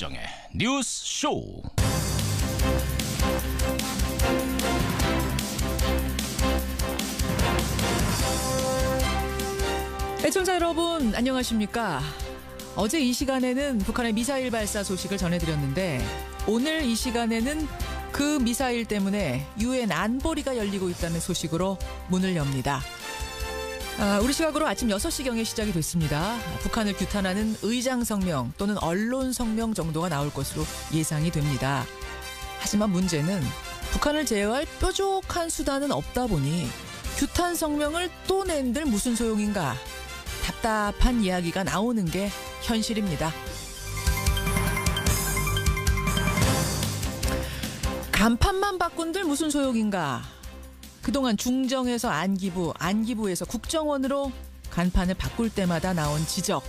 김현정의 뉴스 쇼. 애청자 여러분 안녕하십니까? 어제 이 시간에는 북한의 미사일 발사 소식을 전해드렸는데 오늘 이 시간에는 그 미사일 때문에 유엔 안보리가 열리고 있다는 소식으로 문을 엽니다. 우리 시각으로 아침 6시경에 시작이 됐습니다. 북한을 규탄하는 의장 성명 또는 언론 성명 정도가 나올 것으로 예상이 됩니다. 하지만 문제는 북한을 제어할 뾰족한 수단은 없다 보니 규탄 성명을 또 낸들 무슨 소용인가? 답답한 이야기가 나오는 게 현실입니다. 간판만 바꾼들 무슨 소용인가? 그동안 중정에서 안기부, 안기부에서 국정원으로 간판을 바꿀 때마다 나온 지적.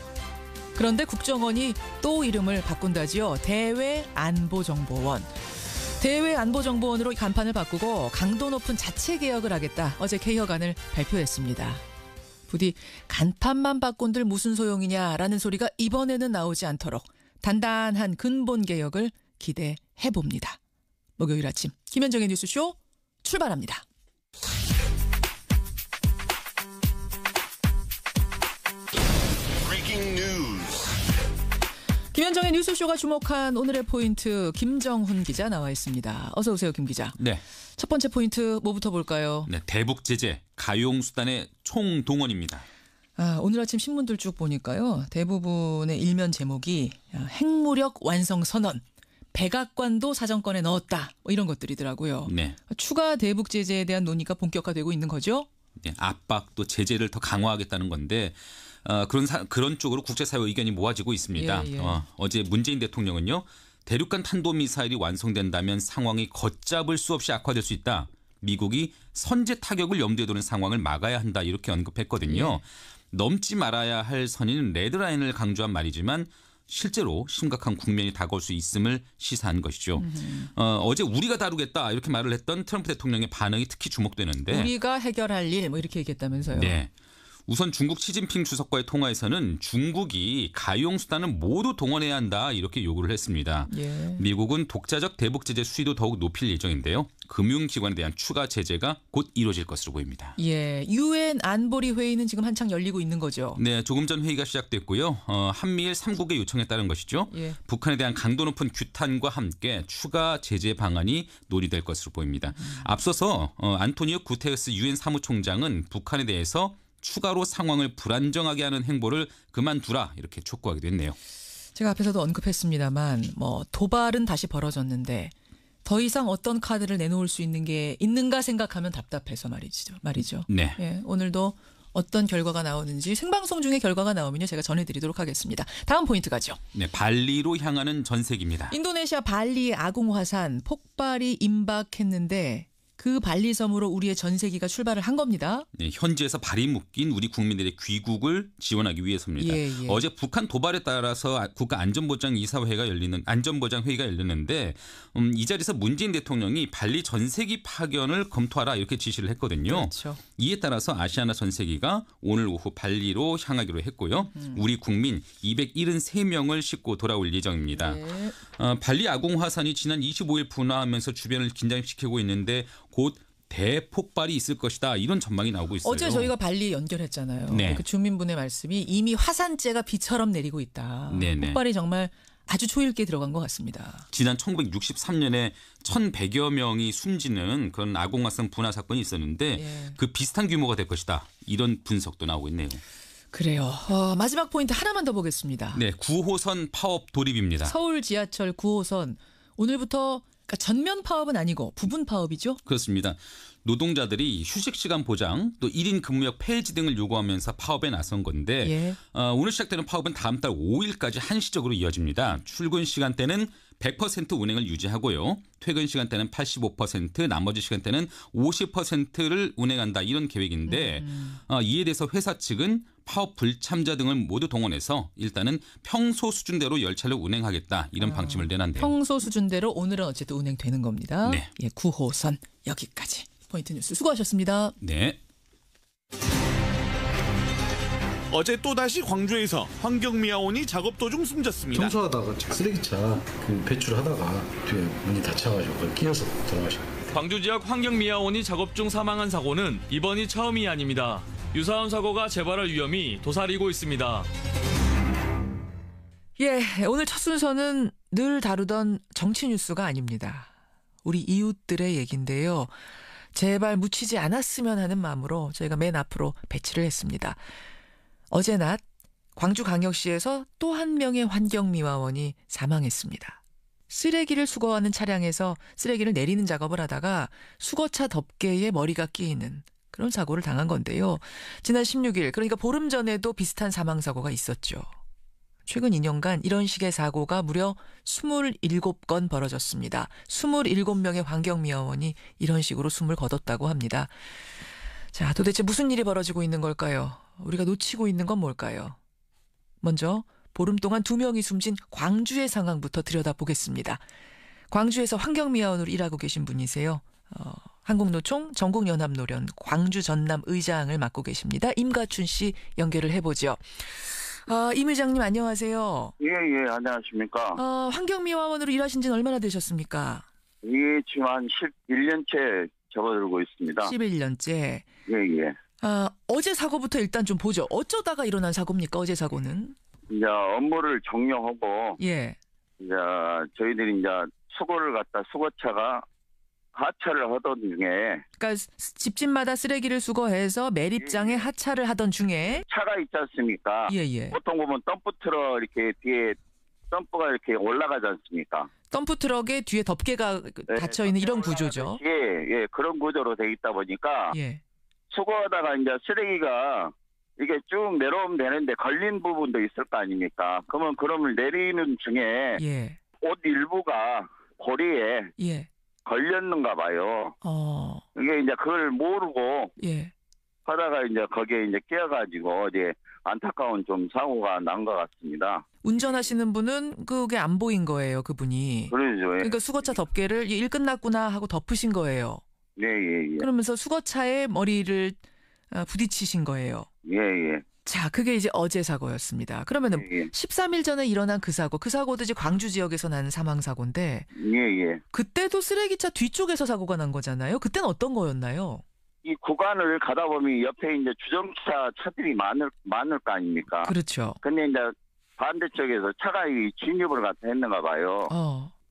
그런데 국정원이 또 이름을 바꾼다지요. 대외안보정보원. 대외안보정보원으로 간판을 바꾸고 강도 높은 자체 개혁을 하겠다. 어제 개혁안을 발표했습니다. 부디 간판만 바꾼들 무슨 소용이냐라는 소리가 이번에는 나오지 않도록 단단한 근본 개혁을 기대해봅니다. 목요일 아침 김현정의 뉴스쇼 출발합니다. 김현정의 뉴스쇼가 주목한 오늘의 포인트 김정훈 기자 나와 있습니다. 어서 오세요, 김 기자. 네. 첫 번째 포인트 뭐부터 볼까요? 네, 대북 제재 가용수단의 총동원입니다. 오늘 아침 신문들 쭉 보니까요. 대부분의 일면 제목이 핵무력 완성 선언, 백악관도 사정권에 넣었다. 뭐 이런 것들이더라고요. 네. 추가 대북 제재에 대한 논의가 본격화되고 있는 거죠? 네, 압박 또 제재를 더 강화하겠다는 건데 그런 쪽으로 국제사회 의견이 모아지고 있습니다. 예. 어제 문재인 대통령은요. 대륙간 탄도미사일이 완성된다면 상황이 걷잡을 수 없이 악화될 수 있다. 미국이 선제 타격을 염두에 두는 상황을 막아야 한다. 이렇게 언급했거든요. 예. 넘지 말아야 할 선인 레드라인을 강조한 말이지만 실제로 심각한 국면이 다가올 수 있음을 시사한 것이죠. 어제 우리가 다루겠다 이렇게 말을 했던 트럼프 대통령의 반응이 특히 주목되는데. 우리가 해결할 일 뭐 이렇게 얘기했다면서요. 네. 우선 중국 시진핑 주석과의 통화에서는 중국이 가용수단을 모두 동원해야 한다 이렇게 요구를 했습니다. 예. 미국은 독자적 대북 제재 수위도 더욱 높일 예정인데요. 금융기관에 대한 추가 제재가 곧 이루어질 것으로 보입니다. 예, 유엔 안보리 회의는 지금 한창 열리고 있는 거죠. 네, 조금 전 회의가 시작됐고요. 한미일 3국의 요청에 따른 것이죠. 예. 북한에 대한 강도 높은 규탄과 함께 추가 제재 방안이 논의될 것으로 보입니다. 앞서서 안토니오 구테레스 유엔 사무총장은 북한에 대해서 추가로 상황을 불안정하게 하는 행보를 그만두라 이렇게 촉구하기도 했네요. 제가 앞에서도 언급했습니다만 도발은 다시 벌어졌는데 더 이상 어떤 카드를 내놓을 수 있는 게 있는가 생각하면 답답해서 말이죠. 네. 예, 오늘도 어떤 결과가 나오는지 생방송 중에 결과가 나오면요 제가 전해드리도록 하겠습니다. 다음 포인트 가죠. 네, 발리로 향하는 전세기입니다. 인도네시아 발리 아궁화산 폭발이 임박했는데 그 발리 섬으로 우리의 전세기가 출발을 한 겁니다. 네, 현지에서 발이 묶인 우리 국민들의 귀국을 지원하기 위해서입니다. 예. 어제 북한 도발에 따라서 국가안전보장이사회가 안전보장회의가 열렸는데 이 자리에서 문재인 대통령이 발리 전세기 파견을 검토하라 이렇게 지시를 했거든요. 그렇죠. 이에 따라서 아시아나 전세기가 오늘 오후 발리로 향하기로 했고요. 우리 국민 273명을 싣고 돌아올 예정입니다. 네. 발리 아궁화산이 지난 25일 분화하면서 주변을 긴장시키고 있는데 곧 대폭발이 있을 것이다. 이런 전망이 나오고 있어요. 어제 저희가 발리 연결했잖아요. 네. 그 주민분의 말씀이 이미 화산재가 비처럼 내리고 있다. 네네. 폭발이 정말 아주 초읽게 들어간 것 같습니다. 지난 1963년에 1,100여 명이 숨지는 그런 아궁화산 분화 사건이 있었는데 예. 그 비슷한 규모가 될 것이다. 이런 분석도 나오고 있네요. 그래요. 마지막 포인트 하나만 더 보겠습니다. 네, 9호선 파업 돌입입니다. 서울 지하철 9호선 오늘부터 그러니까 전면 파업은 아니고 부분 파업이죠? 그렇습니다. 노동자들이 휴식시간 보장 또 1인 근무역 폐지 등을 요구하면서 파업에 나선 건데 예. 오늘 시작되는 파업은 다음 달 5일까지 한시적으로 이어집니다. 출근 시간대는 100% 운행을 유지하고요. 퇴근 시간대는 85%, 나머지 시간대는 50%를 운행한다 이런 계획인데 이에 대해서 회사 측은 파업 불참자 등을 모두 동원해서 일단은 평소 수준대로 열차를 운행하겠다 이런 방침을 내놨네요. 평소 수준대로 오늘은 어쨌든 운행되는 겁니다. 네. 예, 9호선 여기까지. 포인트 뉴스 수고하셨습니다. 네. 어제 또다시 광주에서 환경미화원이 작업 도중 숨졌습니다. 청소하다가 쓰레기차 배출하다가 뒤에 문이 닫혀가지고 끼어서 돌아가셨습니다. 광주 지역 환경미화원이 작업 중 사망한 사고는 이번이 처음이 아닙니다. 유사한 사고가 재발할 위험이 도사리고 있습니다. 예, 오늘 첫 순서는 늘 다루던 정치 뉴스가 아닙니다. 우리 이웃들의 얘기인데요. 제발 묻히지 않았으면 하는 마음으로 저희가 맨 앞으로 배치를 했습니다. 어제 낮 광주광역시에서 또 한 명의 환경미화원이 사망했습니다. 쓰레기를 수거하는 차량에서 쓰레기를 내리는 작업을 하다가 수거차 덮개에 머리가 끼이는 그런 사고를 당한 건데요. 지난 16일, 그러니까 보름 전에도 비슷한 사망사고가 있었죠. 최근 2년간 이런 식의 사고가 무려 27건 벌어졌습니다. 27명의 환경미화원이 이런 식으로 숨을 거뒀다고 합니다. 자, 도대체 무슨 일이 벌어지고 있는 걸까요? 우리가 놓치고 있는 건 뭘까요? 먼저 보름 동안 2명이 숨진 광주의 상황부터 들여다보겠습니다. 광주에서 환경미화원으로 일하고 계신 분이세요. 한국노총 전국연합노련 광주 전남 의장을 맡고 계십니다. 임가춘 씨 연결을 해보죠. 임 의장님 안녕하세요. 예, 안녕하십니까. 환경미화원으로 일하신 지는 얼마나 되셨습니까? 예, 지금 한 11년째 접어들고 있습니다. 11년째. 예. 어제 사고부터 일단 좀 보죠. 어쩌다가 일어난 사고입니까, 어제 사고는? 이제 업무를 종료하고, 예. 이제 저희들이 이제 수거차가 하차를 하던 중에. 그러니까 집집마다 쓰레기를 수거해서 매립장에 하차를 하던 중에. 차가 있지 않습니까? 예. 보통 보면 덤프트럭 이렇게 뒤에 덤프가 이렇게 올라가지 않습니까? 덤프트럭에 뒤에 덮개가 닫혀있는 이런 구조죠. 예, 그런 구조로 돼 있다 보니까. 예. 수거하다가 이제 쓰레기가 이게 쭉 내려오면 되는데 걸린 부분도 있을 거 아닙니까? 그러면 그럼을 내리는 중에 예. 옷 일부가 고리에 예. 걸렸는가 봐요. 이게 이제 그걸 모르고 예. 하다가 이제 거기에 이제 끼어가지고 이제 안타까운 좀 사고가 난 것 같습니다. 운전하시는 분은 그게 안 보인 거예요, 그분이. 그러죠. 예. 그러니까 수거차 덮개를 일 끝났구나 하고 덮으신 거예요. 예. 그러면서 수거차에 머리를 부딪히신 거예요. 예. 자, 그게 이제 어제 사고였습니다. 그러면은 예. 13일 전에 일어난 그 사고도 이제 광주 지역에서 난 사망사고인데. 예. 그때도 쓰레기차 뒤쪽에서 사고가 난 거잖아요. 그때는 어떤 거였나요? 이 구간을 가다 보면 옆에 이제 주정차 차들이 많을 거 아닙니까? 그렇죠. 근데 이제 반대쪽에서 차가 진입을 갖다 했는가 봐요.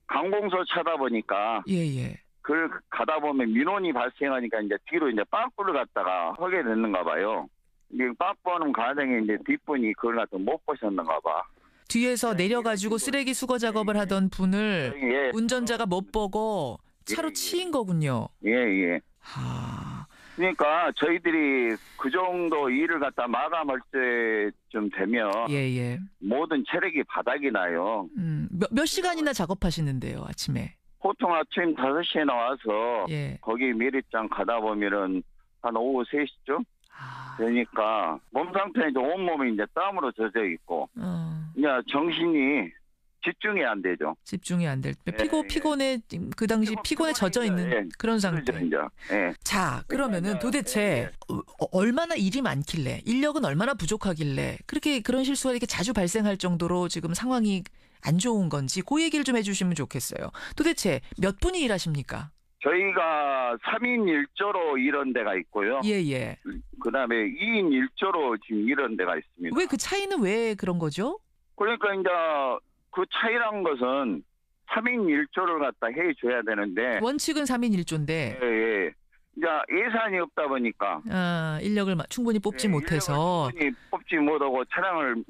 관공서 차다 보니까. 예. 그걸 가다 보면 민원이 발생하니까 이제 뒤로 이제 빠꾸를 갖다가 하게 됐는가 봐요. 이제 빠꾸하는 과정에 이제 뒷분이 그걸 갖다 못 보셨는가 봐. 뒤에서 내려가지고 쓰레기 수거 작업을 하던 분을 예. 운전자가 못 보고 차로 치인 거군요. 예. 하... 그러니까 저희들이 그 정도 일을 갖다 마감할 때쯤 되면 예. 모든 체력이 바닥이 나요. 몇 시간이나 작업하시는데요, 아침에? 보통 아침 5시에 나와서 예. 거기 매립장 가다 보면은 한 오후 3시쯤 되니까 몸 상태는 이제 온몸이 이제 땀으로 젖어 있고 이제 정신이 집중이 안 되죠. 집중이 안 될 때 예. 피곤해 그 당시 피곤에 젖어 있는 예. 그런 상태. 예. 자, 그러면은 도대체 얼마나 일이 많길래 인력은 얼마나 부족하길래 그런 실수가 이렇게 자주 발생할 정도로 지금 상황이 안 좋은 건지 그 얘기를 좀 해주시면 좋겠어요. 도대체 몇 분이 일하십니까? 저희가 3인 1조로 이런 데가 있고요. 예. 그다음에 2인 1조로 지금 이런 데가 있습니다. 왜 그 차이는 왜 그런 거죠? 그러니까 이제 그 차이란 것은 3인 1조를 갖다 해줘야 되는데 원칙은 3인 1조인데 예. 이제 예산이 없다 보니까 인력을 충분히 뽑지 못해서 충분히 뽑지 못하고 차량을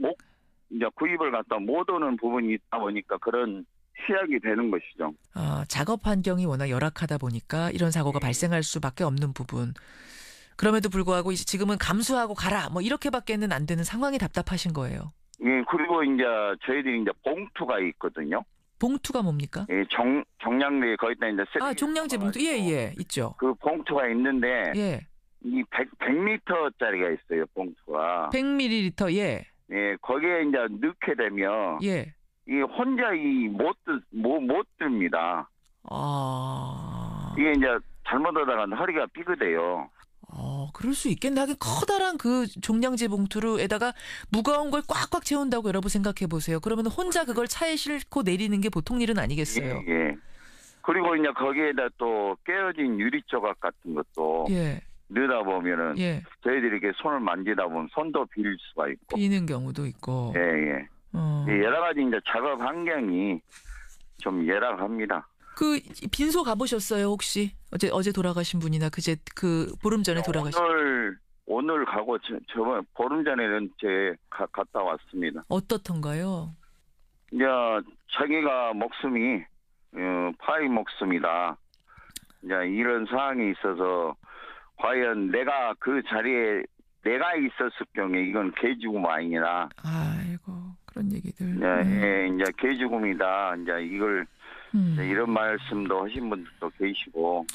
이제 구입을 갖다 못 오는 부분이 있다 보니까 그런 시약이 되는 것이죠. 작업 환경이 워낙 열악하다 보니까 이런 사고가 발생할 수밖에 없는 부분. 그럼에도 불구하고 지금은 감수하고 가라 뭐 이렇게밖에는 안 되는 상황이 답답하신 거예요. 예, 그리고 이제 저희들이 이제 봉투가 있거든요. 봉투가 뭡니까? 예, 종량제 거기다 이제 종량제 봉투 예 있죠. 그 봉투가 있는데 예. 이 100m짜리가 있어요, 봉투가. 100ml 예. 예, 거기에 이제 넣게 되면 예. 이 혼자 못 듭니다. 아. 이게 이제 잘못하다가 허리가 삐그대요. 그럴 수 있겠네. 하긴 커다란 그 종량제 봉투로에다가 무거운 걸 꽉꽉 채운다고 여러분 생각해 보세요. 그러면 혼자 그걸 차에 싣고 내리는 게 보통 일은 아니겠어요. 예. 그리고 이제 거기에다 또 깨어진 유리 조각 같은 것도 예. 넣다 보면은 예. 저희들이 이렇게 손을 만지다 보면 손도 빌 수가 있고. 비는 경우도 있고. 예. 여러 가지 이제 작업 환경이 좀 열악합니다. 그 빈소 가보셨어요 혹시? 어제 돌아가신 분이나 그 보름 전에 돌아가신. 오늘 가고 저번 보름 전에는 갔다 왔습니다. 어떻던가요? 이제 자기가 목숨이 파이 목숨이다. 이제 이런 상황이 있어서 과연 내가 그 자리에 내가 있었을 경우에 이건 개죽음 아니냐. 아이고 그런 얘기들. 이제 개죽음이다. 이제 이걸 이런 말씀도 하신 분들도 계시고,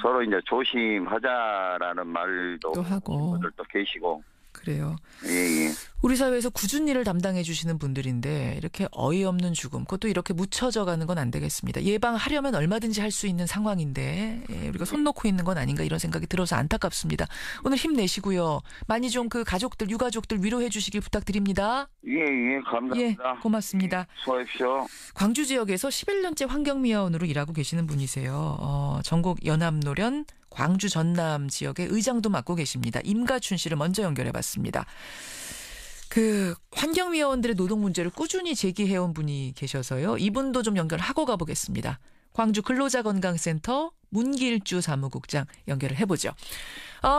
서로 이제 조심하자라는 말도 또 하고 분들도 계시고. 그래요. 예. 우리 사회에서 굳은 일을 담당해 주시는 분들인데 이렇게 어이없는 죽음, 그것도 이렇게 묻혀져 가는 건 안 되겠습니다. 예방하려면 얼마든지 할 수 있는 상황인데 우리가 손 놓고 있는 건 아닌가 이런 생각이 들어서 안타깝습니다. 오늘 힘내시고요. 많이 좀 그 가족들, 유가족들 위로해 주시길 부탁드립니다. 예, 감사합니다. 고맙습니다. 수고하십시오. 광주 지역에서 11년째 환경미화원으로 일하고 계시는 분이세요. 전국 연합노련 광주 전남 지역의 의장도 맡고 계십니다. 임가춘 씨를 먼저 연결해봤습니다. 그 환경미화원들의 노동 문제를 꾸준히 제기해온 분이 계셔서요. 이분도 좀 연결하고 가보겠습니다. 광주 근로자건강센터 문길주 사무국장 연결을 해보죠.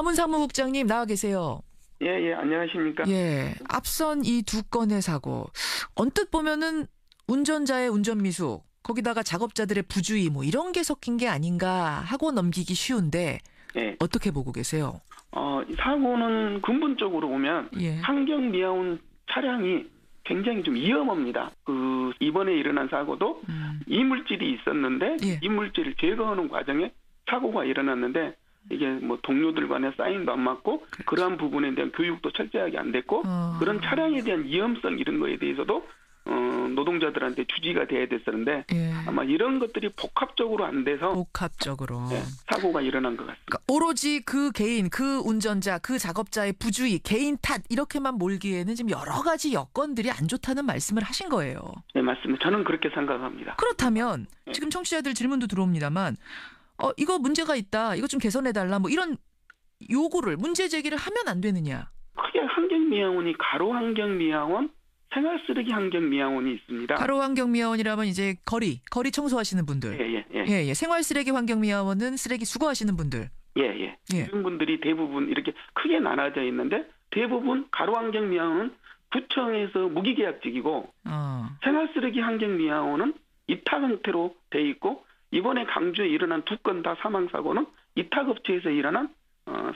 문 사무국장님 나와 계세요. 예, 안녕하십니까. 예, 앞선 이 두 건의 사고 언뜻 보면은 운전자의 운전미숙 거기다가 작업자들의 부주의 뭐 이런 게 섞인 게 아닌가 하고 넘기기 쉬운데 어떻게 보고 계세요? 이 사고는 근본적으로 보면 환경미화원 차량이 굉장히 좀 위험합니다. 이번에 일어난 사고도 이물질이 있었는데 이물질을 제거하는 과정에 사고가 일어났는데 이게 뭐 동료들 간에 사인도 안 맞고 그러한 부분에 대한 교육도 철저하게 안 됐고 그런 차량에 대한 위험성 이런 거에 대해서도 노동자들한테 주지가 돼야 됐었는데 아마 이런 것들이 복합적으로 안 돼서 사고가 일어난 것 같습니다. 그러니까 오로지 그 개인, 그 운전자, 그 작업자의 부주의, 개인 탓 이렇게만 몰기에는 지금 여러 가지 여건들이 안 좋다는 말씀을 하신 거예요. 네, 맞습니다. 저는 그렇게 생각합니다. 그렇다면 지금 청취자들 질문도 들어옵니다만 이거 문제가 있다. 이거 좀 개선해달라. 뭐 이런 요구를 문제 제기를 하면 안 되느냐. 크게 환경미화원이 가로환경미화원 생활쓰레기 환경미화원이 있습니다. 가로환경미화원이라면 이제 거리 청소하시는 분들. 예. 생활쓰레기 환경미화원은 쓰레기 수거하시는 분들. 예. 이런 분들이 대부분 이렇게 크게 나눠져 있는데 대부분 가로환경미화원은 구청에서 무기계약직이고 생활쓰레기 환경미화원은 이탁 형태로 돼 있고 이번에 강주에 일어난 두 건 다 사망사고는 이탁업체에서 일어난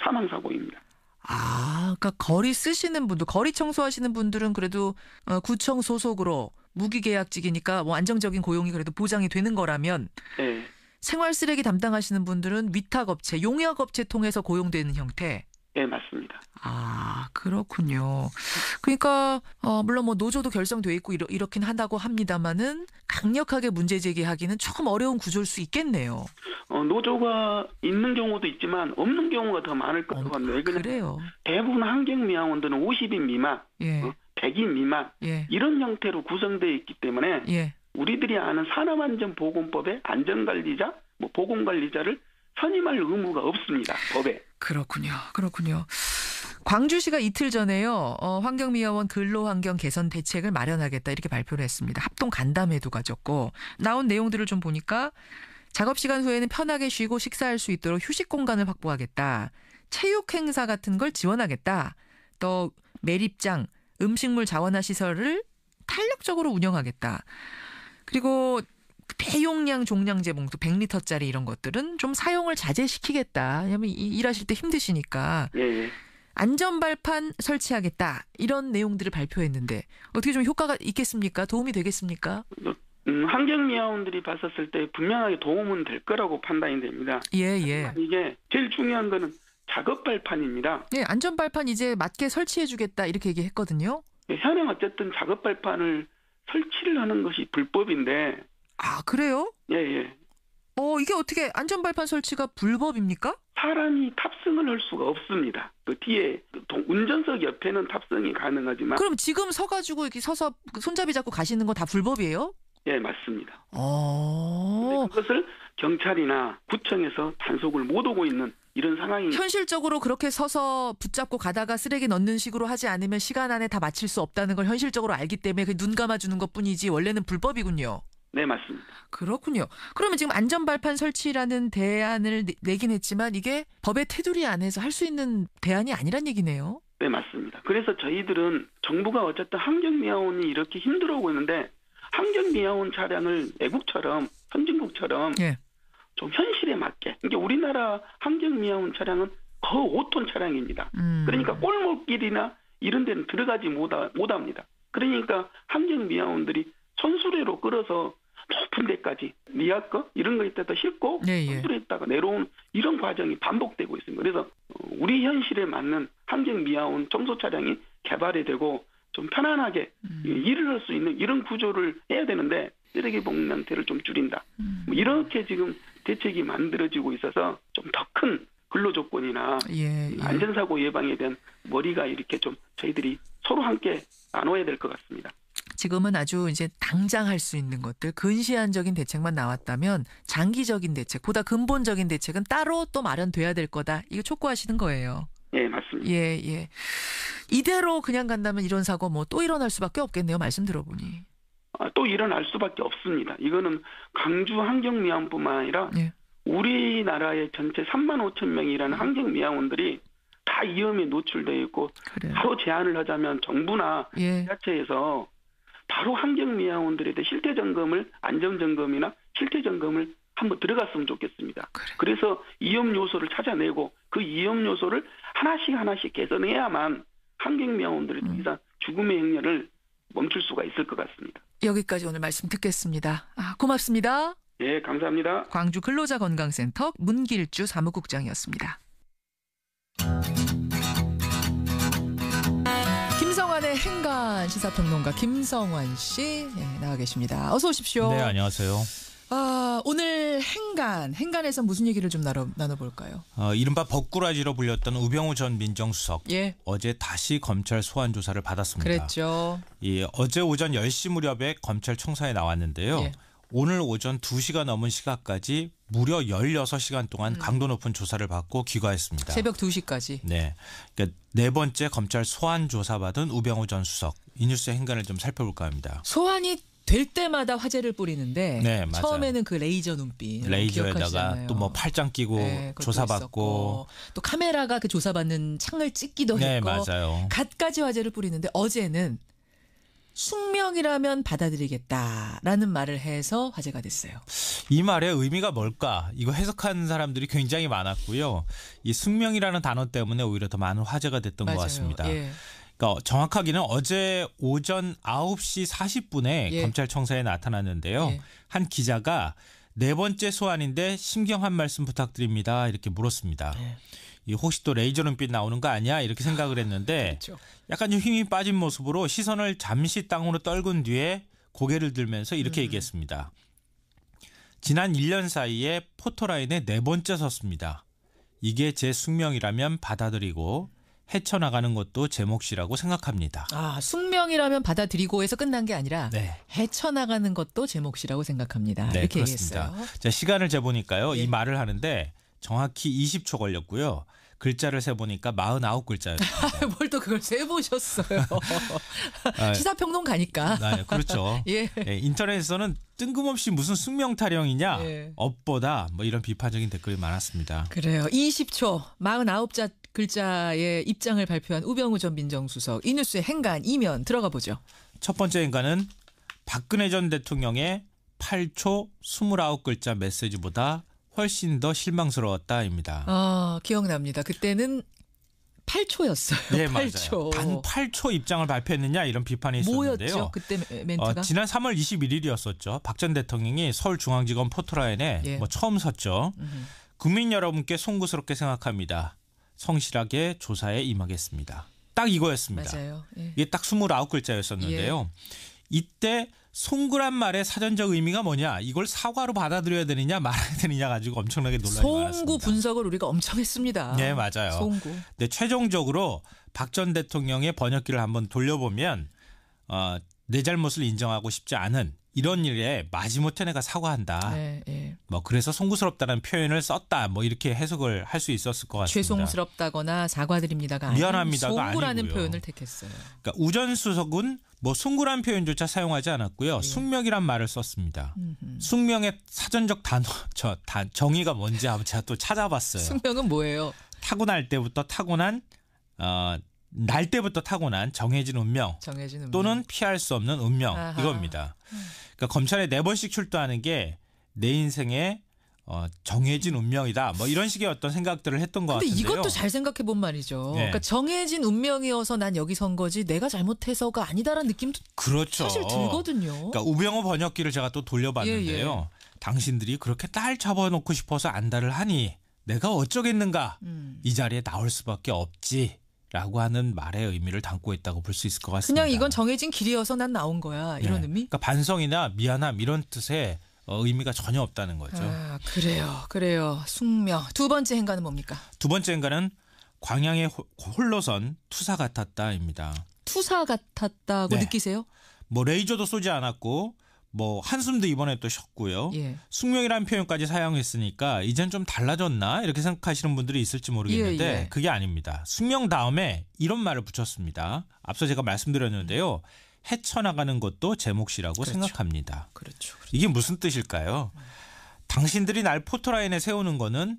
사망사고입니다. 그러니까 거리 쓰시는 분들, 거리 청소하시는 분들은 그래도 구청 소속으로 무기계약직이니까 뭐 안정적인 고용이 그래도 보장이 되는 거라면 생활 쓰레기 담당하시는 분들은 위탁업체, 용역업체 통해서 고용되는 형태. 네, 맞습니다. 그렇군요. 그러니까 물론 뭐 노조도 결성돼 있고 이렇긴 한다고 합니다만은 강력하게 문제 제기하기는 조금 어려운 구조일 수 있겠네요. 노조가 있는 경우도 있지만 없는 경우가 더 많을 것 같네요. 그래요. 대부분 환경미화원들은 50인 미만, 100인 미만 이런 형태로 구성되어 있기 때문에 우리들이 아는 산업안전보건법의 안전관리자, 보건관리자를 선임할 의무가 없습니다. 법에. 그렇군요. 광주시가 이틀 전에요. 환경미화원 근로환경 개선 대책을 마련하겠다 이렇게 발표를 했습니다. 합동 간담회도 가졌고 나온 내용들을 좀 보니까 작업시간 후에는 편하게 쉬고 식사할 수 있도록 휴식 공간을 확보하겠다. 체육 행사 같은 걸 지원하겠다. 또 매립장, 음식물 자원화 시설을 탄력적으로 운영하겠다. 그리고 대용량 종량제 봉투 100리터짜리 이런 것들은 좀 사용을 자제시키겠다. 왜냐하면 일하실 때 힘드시니까. 안전발판 설치하겠다. 이런 내용들을 발표했는데 어떻게 좀 효과가 있겠습니까? 도움이 되겠습니까? 환경미화원들이 봤었을 때 분명하게 도움은 될 거라고 판단이 됩니다. 이게 제일 중요한 거는 작업발판입니다. 안전발판 이제 맞게 설치해주겠다 이렇게 얘기했거든요. 현행 어쨌든 작업발판을 설치를 하는 것이 불법인데. 그래요? 예. 이게 어떻게 안전발판 설치가 불법입니까? 사람이 탑승을 할 수가 없습니다. 그 뒤에 운전석 옆에는 탑승이 가능하지만. 그럼 지금 서가지고 이렇게 서서 손잡이 잡고 가시는 거 다 불법이에요? 예, 맞습니다. 근데 그것을 경찰이나 구청에서 단속을 못 오고 있는 이런 상황이. 현실적으로 그렇게 서서 붙잡고 가다가 쓰레기 넣는 식으로 하지 않으면 시간 안에 다 마칠 수 없다는 걸 현실적으로 알기 때문에 눈 감아주는 것뿐이지 원래는 불법이군요. 네, 맞습니다. 그렇군요. 그러면 지금 안전발판 설치라는 대안을 내긴 했지만 이게 법의 테두리 안에서 할 수 있는 대안이 아니란 얘기네요. 네, 맞습니다. 그래서 저희들은 정부가 어쨌든 환경미화원이 이렇게 힘들어오고 있는데 환경미화원 차량을 외국처럼 선진국처럼 예. 좀 현실에 맞게. 이게 우리나라 환경미화원 차량은 거의 5톤 차량입니다. 그러니까 골목길이나 이런 데는 들어가지 못합니다. 그러니까 환경미화원들이 손수레로 끌어서 높은 데까지 리아커 이런 거 있다가 싣고 손수레에다가 내려온 이런 과정이 반복되고 있습니다. 그래서 우리 현실에 맞는 환경미화원 청소 차량이 개발이 되고 좀 편안하게 일을 할 수 있는 이런 구조를 해야 되는데 쓰레기 봉낭태를 좀 줄인다. 이렇게 지금 대책이 만들어지고 있어서 좀 더 큰 근로조건이나 안전사고 예방에 대한 머리가 이렇게 좀 저희들이 서로 함께 나눠야 될 것 같습니다. 지금은 아주 이제 당장 할 수 있는 것들, 근시안적인 대책만 나왔다면 장기적인 대책, 보다 근본적인 대책은 따로 또 마련돼야 될 거다. 이거 촉구하시는 거예요. 예, 맞습니다. 예. 이대로 그냥 간다면 이런 사고 또 일어날 수밖에 없겠네요. 말씀 들어보니. 또 일어날 수밖에 없습니다. 이거는 강주 환경미화원뿐만 아니라 우리나라의 전체 3만 5천 명이라는 환경미화원들이 다 위험에 노출되어 있고 바로 제안을 하자면 정부나 지자체에서 바로 환경미화원들에 대해 실태점검을 안전점검이나 실태점검을 한번 들어갔으면 좋겠습니다. 그래서 위험 요소를 찾아내고 그 위험 요소를 하나씩 개선해야만 환경미화원들이 더 이상 죽음의 행렬을 멈출 수가 있을 것 같습니다. 여기까지 오늘 말씀 듣겠습니다. 고맙습니다. 예, 감사합니다. 광주 근로자건강센터 문길주 사무국장이었습니다. 김성환의 행간 시사평론가 김성환 씨 나와 계십니다. 어서 오십시오. 네, 안녕하세요. 오늘 행간에서 무슨 얘기를 좀 나눠볼까요? 이른바 법꾸라지로 불렸던 우병우 전 민정수석. 어제 다시 검찰 소환 조사를 받았습니다. 그랬죠. 어제 오전 10시 무렵에 검찰 청사에 나왔는데요. 오늘 오전 2시가 넘은 시각까지 무려 16시간 동안 강도 높은 조사를 받고 귀가했습니다. 새벽 2시까지. 네. 그러니까 네 번째 검찰 소환 조사받은 우병우 전 수석. 이 뉴스의 행간을 좀 살펴볼까 합니다. 소환이 될 때마다 화제를 뿌리는데 처음에는 그 레이저 눈빛 레이저에다가 또 뭐 팔짱 끼고 조사받고 또 카메라가 그 조사받는 창을 찍기도 했고 갖가지 화제를 뿌리는데 어제는 숙명이라면 받아들이겠다라는 말을 해서 화제가 됐어요. 이 말의 의미가 뭘까? 이거 해석하는 사람들이 굉장히 많았고요. 이 숙명이라는 단어 때문에 오히려 더 많은 화제가 됐던 것 같습니다. 그러니까 정확하게는 어제 오전 9시 40분에 검찰 청사에 나타났는데요. 한 기자가 네 번째 소환인데 심경한 말씀 부탁드립니다. 이렇게 물었습니다. 혹시 또 레이저 눈빛 나오는 거 아니야? 이렇게 생각을 했는데 약간 좀 힘이 빠진 모습으로 시선을 잠시 땅으로 떨군 뒤에 고개를 들면서 이렇게 얘기했습니다. 지난 1년 사이에 포토라인에 네 번째 섰습니다. 이게 제 숙명이라면 받아들이고 헤쳐나가는 것도 제 몫이라고 생각합니다. 숙명이라면 받아들이고 해서 끝난 게 아니라 헤쳐나가는 것도 제 몫이라고 생각합니다. 네, 이렇게 그렇습니다. 얘기했어요. 자, 시간을 재보니까요. 이 말을 하는데 정확히 20초 걸렸고요. 글자를 세보니까 49글자였습니다. 뭘 또 그걸 세보셨어요. 시사평론가니까. 그렇죠. 인터넷에서는 뜬금없이 무슨 숙명 타령이냐. 업보다 뭐 이런 비판적인 댓글이 많았습니다. 그래요. 20초 49글자의 입장을 발표한 우병우 전 민정수석. 이 뉴스의 행간 이면 들어가 보죠. 첫 번째 행간은 박근혜 전 대통령의 8초 29글자 메시지보다 훨씬 더 실망스러웠다입니다. 기억납니다. 그때는 8초였어요. 네, 8초. 맞아요. 단 8초 입장을 발표했느냐 이런 비판이 있었는데요. 뭐였죠? 그때 멘트가? 지난 3월 21일이었었죠. 박 전 대통령이 서울중앙지검 포토라인에 처음 섰죠. 국민 여러분께 송구스럽게 생각합니다. 성실하게 조사에 임하겠습니다. 딱 이거였습니다. 맞아요. 이게 딱 29글자였었는데요. 이때 송구란 말의 사전적 의미가 뭐냐? 이걸 사과로 받아들여야 되느냐 말아야 되느냐 가지고 엄청나게 논란이 많았습니다. 송구 분석을 우리가 엄청 했습니다. 네, 맞아요. 송구. 근데 최종적으로 박 전 대통령의 번역기를 한번 돌려보면 내 잘못을 인정하고 싶지 않은 이런 일에 마지못해 내가 사과한다. 네, 네. 뭐 그래서 송구스럽다는 표현을 썼다. 뭐 이렇게 해석을 할 수 있었을 것 같습니다. 죄송스럽다거나 사과드립니다가 아니고 미안합니다가 송구라는 아니고요. 표현을 택했어요. 그러니까 우전수석은 뭐 송구란 표현조차 사용하지 않았고요. 숙명이란 말을 썼습니다. 숙명의 사전적 정의가 뭔지 한번 제가 또 찾아봤어요. 숙명은 뭐예요? 타고날 때부터 타고난 날 때부터 타고난 정해진 운명, 또는 피할 수 없는 운명. 아하. 이겁니다. 그러니까 검찰에 4번씩 출두하는 게 내 인생의 정해진 운명이다. 뭐 이런 식의 어떤 생각들을 했던 것 같은데요. 근데 이것도 잘 생각해 본 말이죠. 네. 그러니까 정해진 운명이어서 난 여기 선 거지 내가 잘못해서가 아니다라는 느낌도 그렇죠. 사실 들거든요. 그러니까 우병우 번역기를 제가 또 돌려봤는데요. 당신들이 그렇게 딸 잡아놓고 싶어서 안달을 하니 내가 어쩌겠는가. 이 자리에 나올 수밖에 없지. 라고 하는 말의 의미를 담고 있다고 볼 수 있을 것 같습니다. 그냥 이건 정해진 길이어서 난 나온 거야. 이런 의미? 그러니까 반성이나 미안함 이런 뜻의 의미가 전혀 없다는 거죠. 아, 그래요. 숙명. 두 번째 행간은 뭡니까? 두 번째 행간은 광양에 홀로선 투사 같았다입니다. 투사 같았다고 느끼세요? 뭐 레이저도 쏘지 않았고 뭐 한숨도 이번에 또 쉬었고요. 예. 숙명이라는 표현까지 사용했으니까 이젠 좀 달라졌나 이렇게 생각하시는 분들이 있을지 모르겠는데 그게 아닙니다. 숙명 다음에 이런 말을 붙였습니다. 앞서 제가 말씀드렸는데요. 헤쳐나가는 것도 제 몫이라고 생각합니다. 그렇죠. 이게 무슨 뜻일까요? 당신들이 날 포토라인에 세우는 거는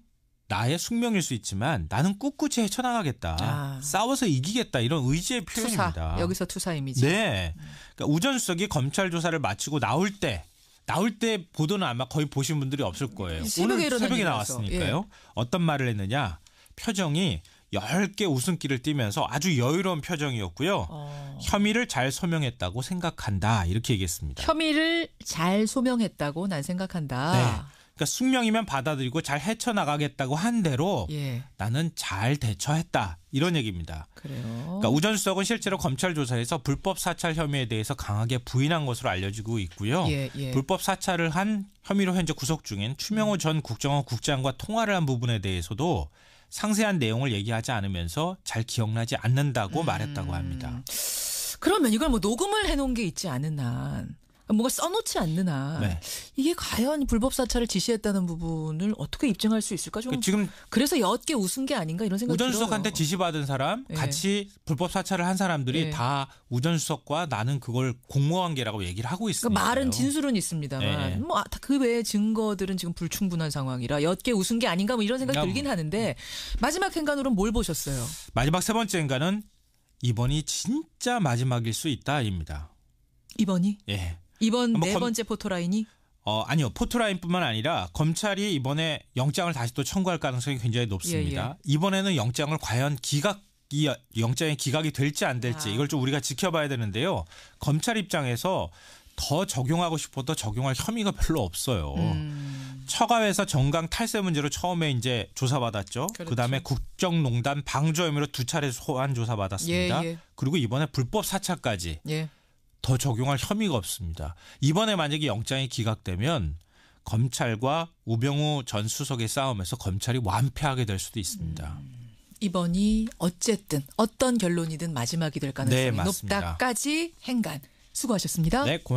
나의 숙명일 수 있지만 나는 꿋꿋이 헤쳐나가겠다. 싸워서 이기겠다. 이런 의지의 표현입니다. 투사. 여기서 투사 이미지. 네. 그러니까 우전수석이 검찰 조사를 마치고 나올 때 보도는 아마 거의 보신 분들이 없을 거예요. 오늘 새벽에 나왔으니까요. 어떤 말을 했느냐. 표정이 10개 웃음기를 띠면서 아주 여유로운 표정이었고요. 혐의를 잘 소명했다고 생각한다. 이렇게 얘기했습니다. 혐의를 잘 소명했다고 난 생각한다. 네. 그러니까 숙명이면 받아들이고 잘 헤쳐나가겠다고 한 대로 나는 잘 대처했다. 이런 얘기입니다. 그래요. 그러니까 우전수석은 실제로 검찰 조사에서 불법 사찰 혐의에 대해서 강하게 부인한 것으로 알려지고 있고요. 불법 사찰을 한 혐의로 현재 구속 중인 추명호 전 국정원 국장과 통화를 한 부분에 대해서도 상세한 내용을 얘기하지 않으면서 잘 기억나지 않는다고 말했다고 합니다. 그러면 이걸 뭐 녹음을 해놓은 게 있지 않은 한 뭔가 써놓지 않는 한 이게 과연 불법 사찰을 지시했다는 부분을 어떻게 입증할 수 있을까? 좀 지금 그래서 옅게 웃은 게 아닌가 이런 생각이 들어요. 우전수석한테 지시받은 사람, 같이 불법 사찰을 한 사람들이 다 우전수석과 나는 그걸 공모관계라고 얘기를 하고 있습니다. 그러니까 말은 진술은 있습니다만 뭐 그 외의 증거들은 지금 불충분한 상황이라 옅게 웃은 게 아닌가 뭐 이런 생각이 들긴 하는데 마지막 행간으로는 뭘 보셨어요? 마지막 세 번째 행간은 이번이 진짜 마지막일 수 있다입니다. 이번이? 예. 이번 네 번째 포토라인이? 아니요. 포토라인뿐만 아니라 검찰이 이번에 영장을 다시 또 청구할 가능성이 굉장히 높습니다. 이번에는 영장을 과연 영장의 기각이 될지 안 될지 이걸 좀 우리가 지켜봐야 되는데요. 검찰 입장에서 더 적용하고 싶어도 적용할 혐의가 별로 없어요. 처가에서 정강 탈세 문제로 처음에 이제 조사받았죠. 그다음에 국정농단 방조 혐의로 2차례 소환 조사받았습니다. 그리고 이번에 불법 사찰까지. 더 적용할 혐의가 없습니다. 이번에 만약에 영장이 기각되면 검찰과 우병우 전 수석의 싸움에서 검찰이 완패하게 될 수도 있습니다. 이번이 어쨌든 어떤 결론이든 마지막이 될 가능성이 높다까지 행간. 수고하셨습니다. 네, 고맙습니다.